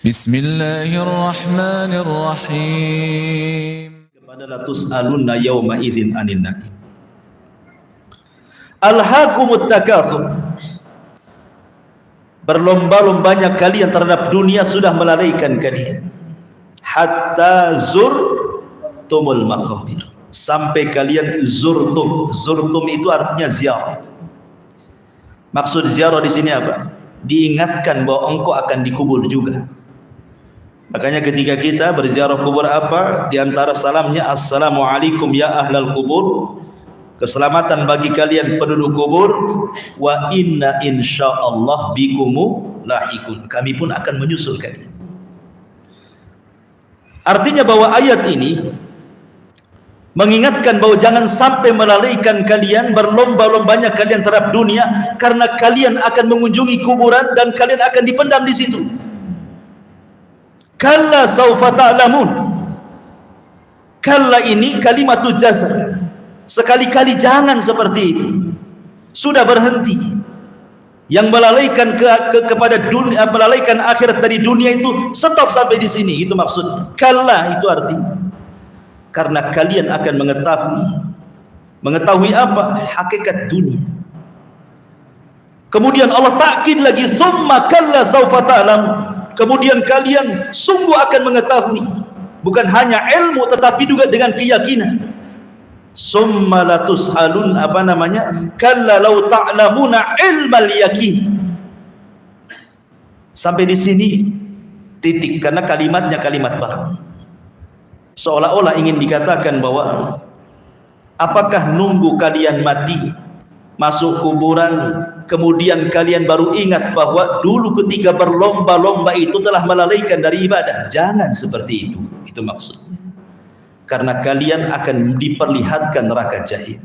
Bismillahirrahmanirrahim. Kepada la tus'alunna yawma idzin 'anil na'im. Alhaakumut takatsur. Berlomba-lombanya kalian terhadap dunia sudah melalaikan kalian. Hatta zurtumul maqabir. Sampai kalian zurtum. Zurtum itu artinya ziarah. Maksud ziarah di sini apa? Diingatkan bahwa engkau akan dikubur juga. Makanya ketika kita berziarah kubur apa? Di antara salamnya, Assalamualaikum ya ahlal kubur. Keselamatan bagi kalian penduduk kubur. Wa inna insyaallah bikumu lahikun. Kami pun akan menyusul kalian. Artinya bahwa ayat ini mengingatkan bahwa jangan sampai melalaikan kalian, berlomba-lombanya kalian terhadap dunia, karena kalian akan mengunjungi kuburan dan kalian akan dipendam di situ. Kalla saufa ta'lamun. Kalla ini kalimatul jazm. Sekali-kali jangan seperti itu. Sudah berhenti. Yang melalaikan kepada dunia, melalaikan akhirat dari dunia itu stop sampai di sini. Itu maksudnya. Kalla itu artinya. Karena kalian akan mengetahui apa? Hakikat dunia. Kemudian Allah takkid lagi, summa kalla saufa ta'lamun. Kemudian kalian sungguh akan mengetahui, bukan hanya ilmu tetapi juga dengan keyakinan. Summa latus'alun, apa namanya? Kalla law ta'lamuna ilmal yakin. Sampai di sini titik, karena kalimatnya kalimat baru. Seolah-olah ingin dikatakan bahwa apakah nunggu kalian mati, masuk kuburan, kemudian kalian baru ingat bahwa dulu ketika berlomba-lomba itu telah melalaikan dari ibadah? Jangan seperti itu. Itu maksudnya. Karena kalian akan diperlihatkan neraka jahim.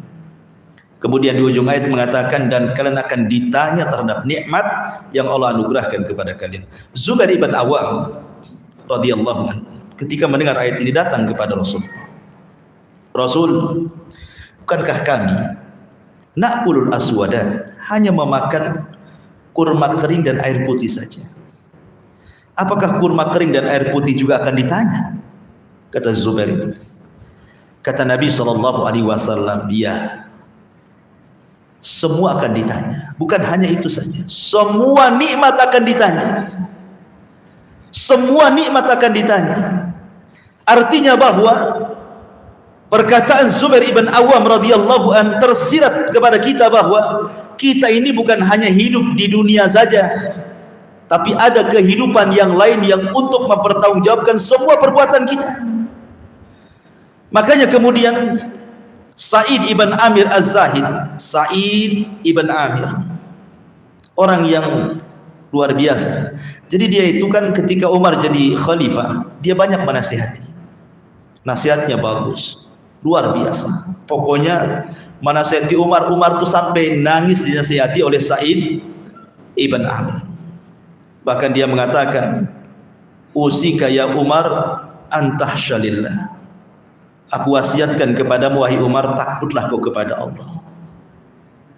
Kemudian di ujung ayat mengatakan, dan kalian akan ditanya terhadap nikmat yang Allah anugerahkan kepada kalian. Zubair ibn Awam radhiyallahu anhu ketika mendengar ayat ini datang kepada Rasul. Rasul, bukankah kami na'kulul aswadan, hanya memakan kurma kering dan air putih saja? Apakah kurma kering dan air putih juga akan ditanya? Kata Zubair itu. Kata Nabi SAW, ya, semua akan ditanya. Bukan hanya itu saja, semua nikmat akan ditanya. Semua nikmat akan ditanya. Artinya bahwa perkataan Zubair ibn Awam radhiyallahu an tersirat kepada kita bahwa kita ini bukan hanya hidup di dunia saja, tapi ada kehidupan yang lain yang untuk mempertanggungjawabkan semua perbuatan kita. Makanya kemudian Sa'id ibn Amir Az-Zahid, Sa'id ibn Amir, orang yang luar biasa. Jadi dia itu kan ketika Umar jadi khalifah, dia banyak menasihati. Nasihatnya bagus, luar biasa. Pokoknya menasihati Umar tuh sampai nangis dinasihati oleh Sa'id ibn Amir. Bahkan dia mengatakan, usika ya Umar antahsyalillah. Aku wasiatkan kepadamu wahai Umar, takutlah kau kepada Allah.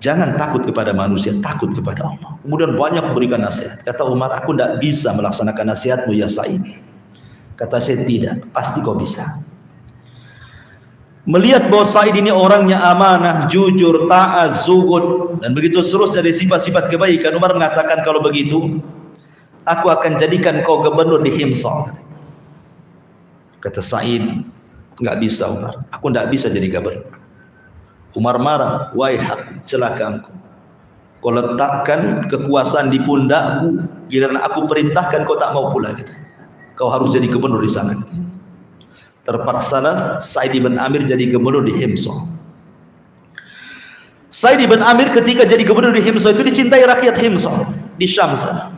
Jangan takut kepada manusia, takut kepada Allah. Kemudian banyak berikan nasihat. Kata Umar, aku tidak bisa melaksanakan nasihatmu ya Sa'id. Kata saya, tidak, pasti kau bisa. Melihat bahwa Sa'id ini orangnya amanah, jujur, taat, zuhud, dan begitu seterusnya dari sifat-sifat kebaikan, Umar mengatakan, kalau begitu aku akan jadikan kau gubernur di Himsa. Kata Sa'id, enggak bisa Umar, aku enggak bisa jadi gubernur. Umar marah, waihak, celaka engkau. Kau letakkan kekuasaan di pundakku, giliran aku perintahkan kau tak mau pula. Gitu. Kau harus jadi gubernur di sana. Gitu. Terpaksalah Sa'id ibn Amir jadi gubernur di Himsa. Sa'id ibn Amir ketika jadi gubernur di Himsa itu dicintai rakyat Himsa di Syam sana.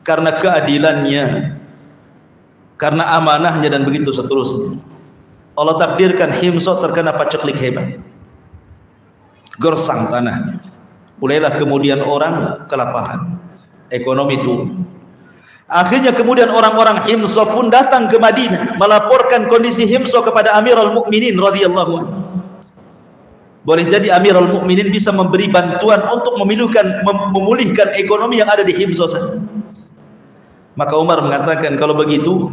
Karena keadilannya, karena amanahnya dan begitu seterusnya. Allah takdirkan Himsa terkena paceklik hebat. Gersang tanahnya. Mulailah kemudian orang kelaparan, ekonomi turun. Akhirnya kemudian orang-orang Himsa pun datang ke Madinah melaporkan kondisi Himsa kepada Amirul Mukminin radhiyallahu anhu. Boleh jadi Amirul Mukminin bisa memberi bantuan untuk memulihkan ekonomi yang ada di Himsa sana. Maka Umar mengatakan, kalau begitu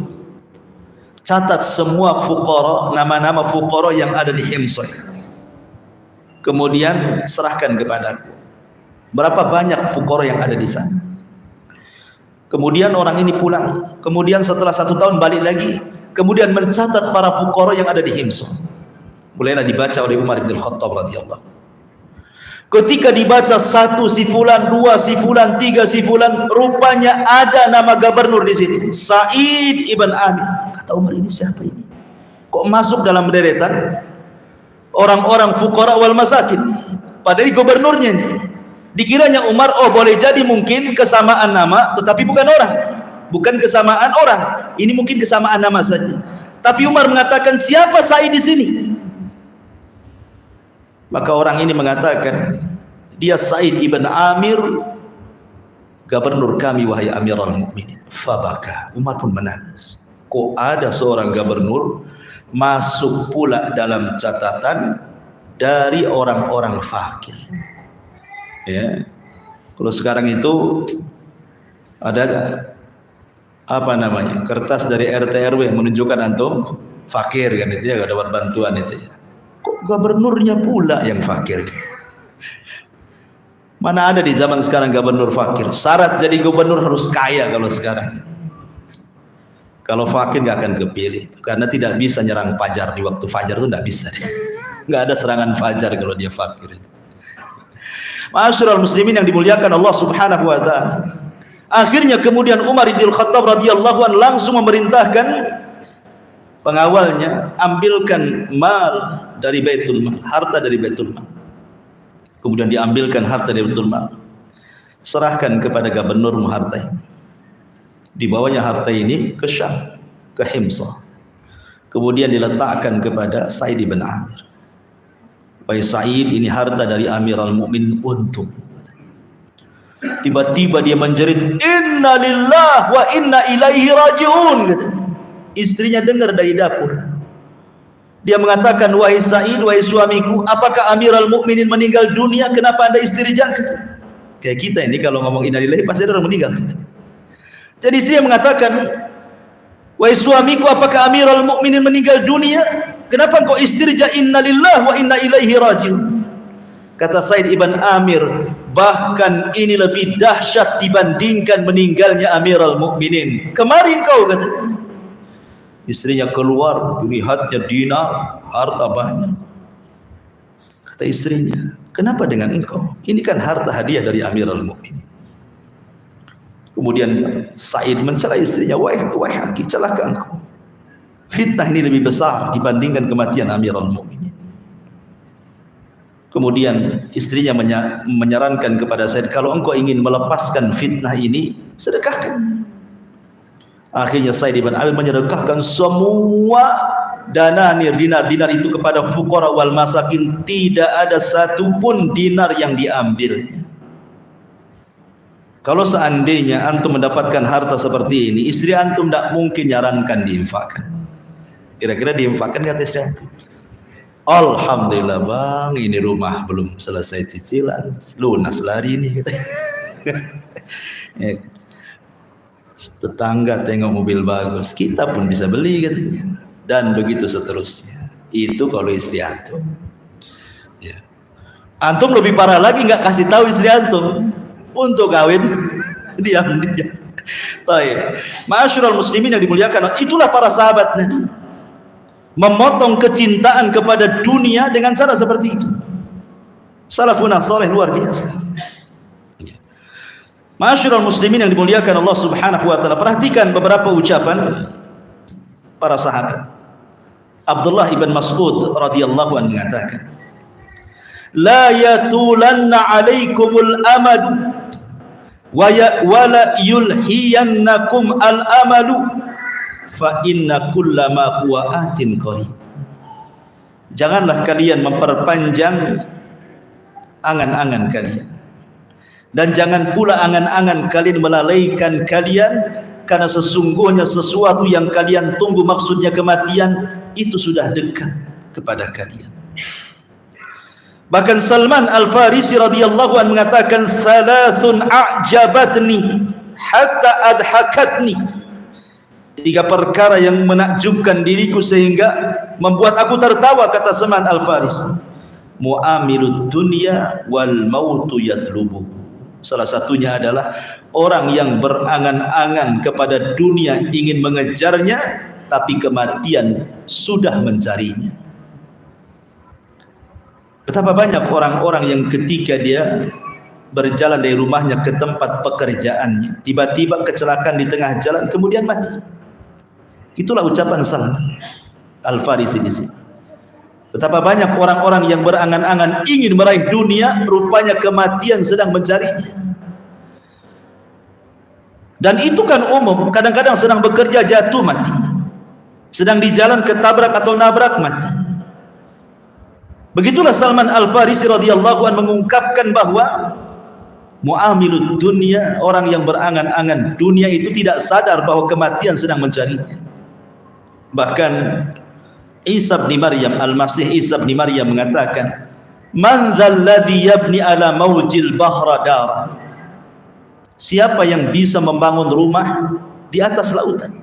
catat semua fuqara, nama-nama fuqara yang ada di Himsah, kemudian serahkan kepadaku. Berapa banyak fuqara yang ada di sana. Kemudian orang ini pulang, kemudian setelah 1 tahun balik lagi, kemudian mencatat para fuqara yang ada di Himsah. Mulailah dibaca oleh Umar bin Khattab radhiyallahu. Ketika dibaca 1 si fulan, 2 si fulan, 3 si fulan, rupanya ada nama gubernur di situ, Sa'id ibn Amir. Kata Umar, ini siapa ini? Kok masuk dalam deretan orang-orang fuqara wal masakin? Padahal gubernurnya ini. Dikiranya Umar, oh boleh jadi mungkin kesamaan nama, tetapi bukan orang, bukan kesamaan orang. Ini mungkin kesamaan nama saja. Tapi Umar mengatakan, siapa Sa'id di sini? Maka orang ini mengatakan, dia Sa'id ibn Amir, gubernur kami wahai Amirul Mukminin. Fabaka. Umar pun menangis. Kok ada seorang gubernur masuk pula dalam catatan dari orang-orang fakir? Ya. Kalau sekarang itu ada apa namanya, kertas dari RT RW yang menunjukkan antum fakir kan, itu ya, gak dapat bantuan itu ya. Kok gubernurnya pula yang fakir? Mana ada di zaman sekarang gubernur fakir? Syarat jadi gubernur harus kaya kalau sekarang. Kalau fakir nggak akan kepilih, karena tidak bisa nyerang fajar di waktu fajar itu, nggak bisa. Nggak ada serangan fajar kalau dia fakir. Ma'asyiral muslimin yang dimuliakan Allah Subhanahu wa taala. Akhirnya kemudian Umar bin Khattab radhiyallahu anhu langsung memerintahkan pengawalnya, ambilkan mal dari Baitul Mal, harta dari Baitul Mal. Kemudian diambilkan harta dari Baitul Mal, serahkan kepada gubernur harta ini. Dibawanya harta ini ke Syam, ke Himsah. Kemudian diletakkan kepada Sa'id bin Amir. Wahai Sa'id, ini harta dari Amirul Mukminin untuk. Tiba-tiba dia menjerit, "Inna lillahi wa inna ilaihi raji'un," katanya. Istrinya dengar dari dapur. Dia mengatakan, "Wahai Sa'id, wahai suamiku, apakah Amirul Mukminin meninggal dunia? Kenapa Anda istirahat?" Kayak kita ini kalau ngomong innalillahi pasti ada orang meninggal. Jadi istrinya mengatakan, "Wahai suamiku, apakah Amirul Mukminin meninggal dunia? Kenapa kau istirahat? Innalillahi wa inna ilaihi raji'un." Kata Sa'id ibn Amir, bahkan ini lebih dahsyat dibandingkan meninggalnya Amirul Mukminin. Kemarin kau, katanya. Istrinya keluar, dilihatnya dinar, harta banyak. Kata istrinya, kenapa dengan engkau? Ini kan harta hadiah dari Amirul Mukminin. Kemudian Sa'id mencela istrinya, wahai aki, celaka engkau. Fitnah ini lebih besar dibandingkan kematian Amirul Mukminin. Kemudian istrinya menyarankan kepada Sa'id, kalau engkau ingin melepaskan fitnah ini, sedekahkan. Akhirnya Sa'id bin Amir menyedekahkan semua dananir, dinar itu kepada fuqara wal masakin. Tidak ada satupun dinar yang diambilnya. Kalau seandainya antum mendapatkan harta seperti ini, istri antum tidak mungkin nyarankan diinfakkan. Kira-kira diinfakkan kata istri antum, alhamdulillah bang, ini rumah belum selesai cicilan, lunas lari ini gitu. Ya. Tetangga tengok mobil bagus, kita pun bisa beli katanya. Dan begitu seterusnya. Itu kalau istri antum. Ya. Antum lebih parah lagi, nggak kasih tahu istri antum untuk kawin, diam. Baik, ma'asyiral muslimin yang dimuliakan, itulah para sahabat Nabi, memotong kecintaan kepada dunia dengan cara seperti itu. Salafun saleh luar biasa. Ma'asyiral muslimin yang dimuliakan Allah Subhanahu wa taala, perhatikan beberapa ucapan para sahabat. Abdullah ibn Mas'ud radhiyallahu anhu mengatakan, "La yatulanna 'alaikumul amadu wa la yulhiyannakum al-amalu fa inna kullama huwa atin qarib." Janganlah kalian memperpanjang angan-angan kalian, dan jangan pula angan-angan kalian melalaikan kalian, karena sesungguhnya sesuatu yang kalian tunggu, maksudnya kematian, itu sudah dekat kepada kalian. Bahkan Salman Al-Farisi radhiyallahu anhu mengatakan, "Salasun a'jabatni hatta adhakatni. 3 perkara yang menakjubkan diriku sehingga membuat aku tertawa, kata Salman Al-Farisi. Mu'amilud dunya wal mautu yatlubu. Salah satunya adalah orang yang berangan-angan kepada dunia, ingin mengejarnya, tapi kematian sudah mencarinya. Betapa banyak orang-orang yang ketika dia berjalan dari rumahnya ke tempat pekerjaannya, tiba-tiba kecelakaan di tengah jalan, kemudian mati. Itulah ucapan Salman Al-Farisi di sini. Betapa banyak orang-orang yang berangan-angan ingin meraih dunia, rupanya kematian sedang mencarinya. Dan itu kan umum, kadang-kadang sedang bekerja jatuh mati, sedang di jalan ketabrak atau nabrak mati. Begitulah Salman Al-Farisi radhiyallahu anhu mengungkapkan bahwa mu'amilud dunya, orang yang berangan-angan dunia itu tidak sadar bahwa kematian sedang mencarinya. Bahkan Isa bin Maryam, Al-Masih Isa bin Maryam mengatakan, man dzalladzi yabni ala maujil bahra dara. Siapa yang bisa membangun rumah di atas lautan?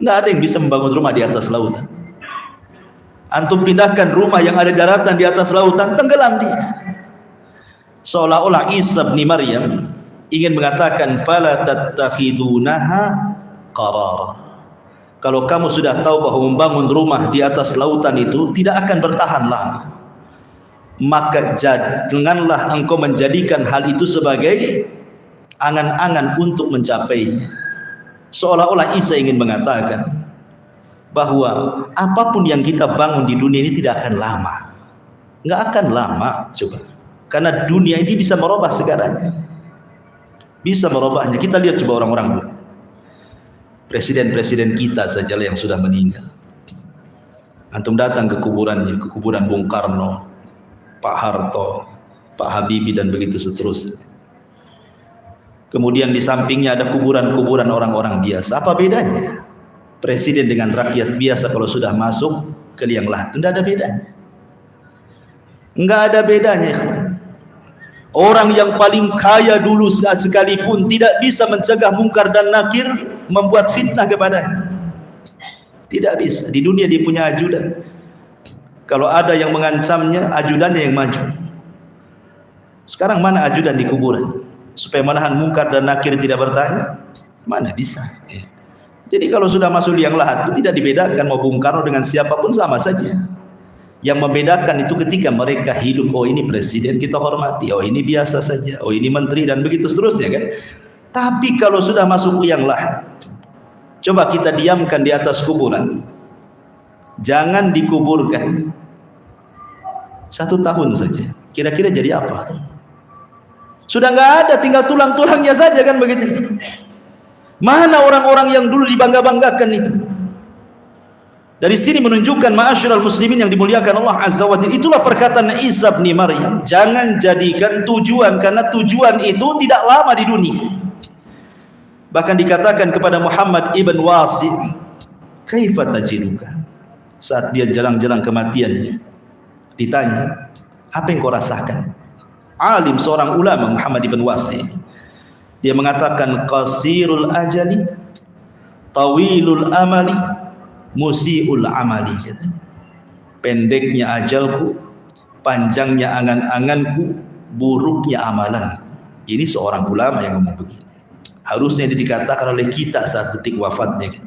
Enggak ada yang bisa membangun rumah di atas lautan. Antum pindahkan rumah yang ada di daratan di atas lautan, tenggelam dia. Seolah-olah Isa bin Maryam ingin mengatakan, fala tattakhidunaha qarara. Kalau kamu sudah tahu bahwa membangun rumah di atas lautan itu tidak akan bertahan lama, maka janganlah engkau menjadikan hal itu sebagai angan-angan untuk mencapainya. Seolah-olah Isa ingin mengatakan bahwa apapun yang kita bangun di dunia ini tidak akan lama. Nggak akan lama, coba. Karena dunia ini bisa merubah segalanya. Bisa merubahnya. Kita lihat coba orang-orang dulu. Presiden-presiden kita saja yang sudah meninggal. Antum datang ke kuburannya, ke kuburan Bung Karno, Pak Harto, Pak Habibie dan begitu seterusnya. Kemudian di sampingnya ada kuburan-kuburan orang-orang biasa. Apa bedanya? Presiden dengan rakyat biasa kalau sudah masuk ke liang lahat, tidak ada bedanya. Enggak ada bedanya, ya. Orang yang paling kaya dulu sekalipun tidak bisa mencegah mungkar dan nakir, membuat fitnah kepadanya. Tidak bisa. Di dunia dia punya ajudan. Kalau ada yang mengancamnya, ajudannya yang maju. Sekarang mana ajudan di kuburan? Supaya menahan mungkar dan nakir tidak bertanya? Mana bisa. Jadi kalau sudah masuk liang lahat, itu tidak dibedakan mau Bung Karno dengan siapapun sama saja. Yang membedakan itu ketika mereka hidup, oh ini presiden kita hormati, oh ini biasa saja, oh ini menteri dan begitu seterusnya kan. Tapi kalau sudah masuk liang lahat, coba kita diamkan di atas kuburan, jangan dikuburkan 1 tahun saja, kira-kira jadi apa? Sudah nggak ada, tinggal tulang-tulangnya saja kan begitu. Mana orang-orang yang dulu dibangga-banggakan itu? Dari sini menunjukkan ma'asyiral muslimin yang dimuliakan Allah Azza wa Jalla. Itulah perkataan Isa bin Maryam. Jangan jadikan tujuan, karena tujuan itu tidak lama di dunia. Bahkan dikatakan kepada Muhammad ibn Wasi, kaifa tajiduka? Saat dia jalan-jalan kematiannya, ditanya, apa yang kau rasakan? Alim, seorang ulama, Muhammad ibn Wasi. Dia mengatakan, qasirul ajali, tawilul amali, musiul amali. Pendeknya ajalku, panjangnya angan-anganku, buruknya amalan. Ini seorang ulama yang ngomong begini. Harusnya ini dikatakan oleh kita saat detik wafatnya.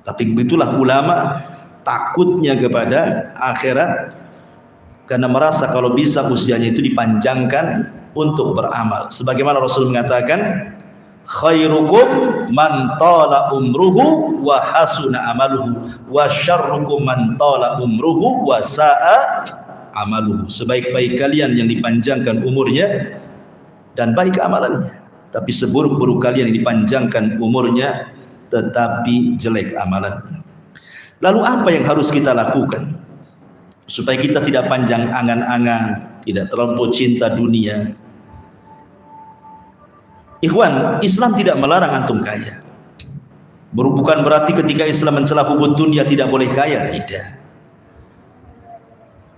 Tapi begitulah ulama, takutnya kepada akhirat, karena merasa kalau bisa usianya itu dipanjangkan untuk beramal. Sebagaimana Rasul mengatakan, khairukum man tala umruhu wa hasuna amaluhu wa syarrukum man tala umruhu wa sa'a amaluhu. Sebaik-baik kalian yang dipanjangkan umurnya dan baik amalannya, tapi seburuk-buruk kalian yang dipanjangkan umurnya tetapi jelek amalannya. Lalu apa yang harus kita lakukan supaya kita tidak panjang angan-angan, tidak terlampau cinta dunia? Ikhwan, Islam tidak melarang antum kaya. Bukan berarti ketika Islam mencela hubud dunia tidak boleh kaya, tidak.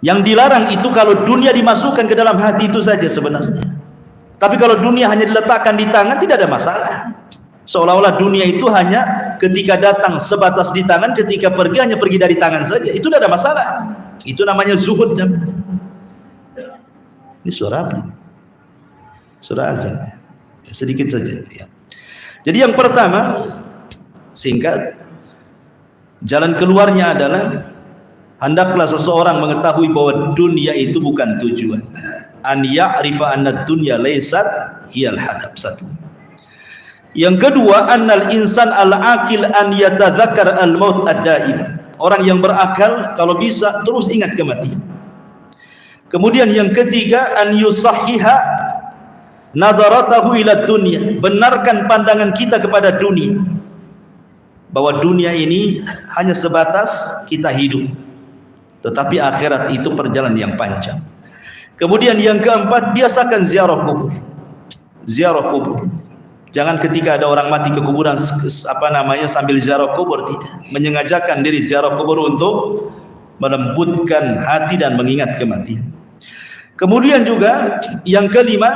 Yang dilarang itu kalau dunia dimasukkan ke dalam hati itu saja sebenarnya. Tapi kalau dunia hanya diletakkan di tangan, tidak ada masalah. Seolah-olah dunia itu hanya ketika datang sebatas di tangan, ketika pergi hanya pergi dari tangan saja. Itu tidak ada masalah. Itu namanya zuhud. Ini suara apa? Suara azan. Ya, sedikit saja. Ya. Jadi yang pertama, singkat, jalan keluarnya adalah hendaklah seseorang mengetahui bahwa dunia itu bukan tujuan. An ya'rifa anna dunya laysat hiyal hadaf. Satu. Yang kedua, annal insan al-aqil an yatadzakkar al-maut ad-daim. Orang yang berakal kalau bisa terus ingat kematian. Kemudian yang ketiga, an yusahhiha nadaratahu ila dunya. Benarkan pandangan kita kepada dunia. Bahwa dunia ini hanya sebatas kita hidup. Tetapi akhirat itu perjalanan yang panjang. Kemudian yang keempat, biasakan ziarah kubur. Ziarah kubur. Jangan ketika ada orang mati ke kuburan sambil ziarah kubur, tidak. Menyengajakan diri ziarah kubur untuk melembutkan hati dan mengingat kematian. Kemudian juga yang kelima,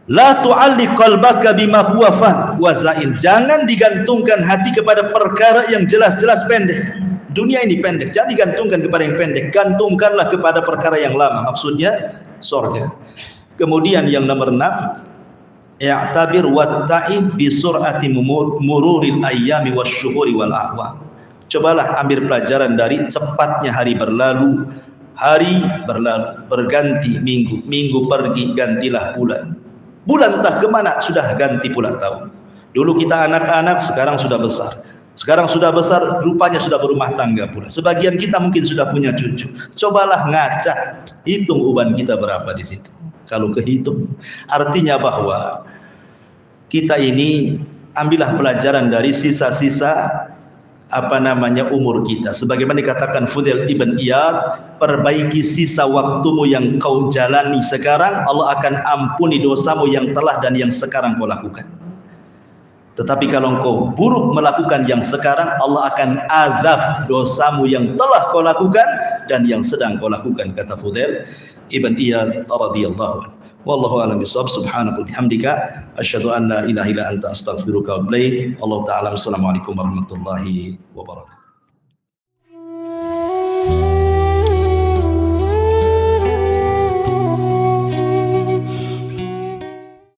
la tu'alliq qalbaka bima huwa fan wa za'il. Jangan digantungkan hati kepada perkara yang jelas-jelas pendek. Dunia ini pendek, jangan digantungkan kepada yang pendek. Gantungkanlah kepada perkara yang lama, maksudnya surga. Kemudian yang nomor 6, i'tabir watta'ib bi sur'ati mururil ayyami wasyuhuri wal a'wam. Cobalah ambil pelajaran dari cepatnya hari berlalu. Hari berlalu, berganti minggu, minggu pergi, gantilah bulan. Bulan entah kemana, sudah ganti pula tahun. Dulu kita anak-anak, sekarang sudah besar. Sekarang sudah besar, rupanya sudah berumah tangga pula. Sebagian kita mungkin sudah punya cucu. Cobalah ngaca, hitung uban kita berapa di situ. Kalau kehitung, artinya bahwa kita ini ambillah pelajaran dari sisa-sisa umur kita. Sebagaimana dikatakan Fudail ibn Iyad, perbaiki sisa waktumu yang kau jalani sekarang, Allah akan ampuni dosamu yang telah dan yang sekarang kau lakukan. Tetapi kalau engkau buruk melakukan yang sekarang, Allah akan azab dosamu yang telah kau lakukan dan yang sedang kau lakukan, kata Fudail ibn Iyad radhiyallahu anhu. Wallahu a'lam bishawab. Subhanaka wa bihamdika asyhadu an la ilaha illa anta astaghfiruka wa atubu ilaik. Allah taala. Assalamualaikum warahmatullahi wabarakatuh.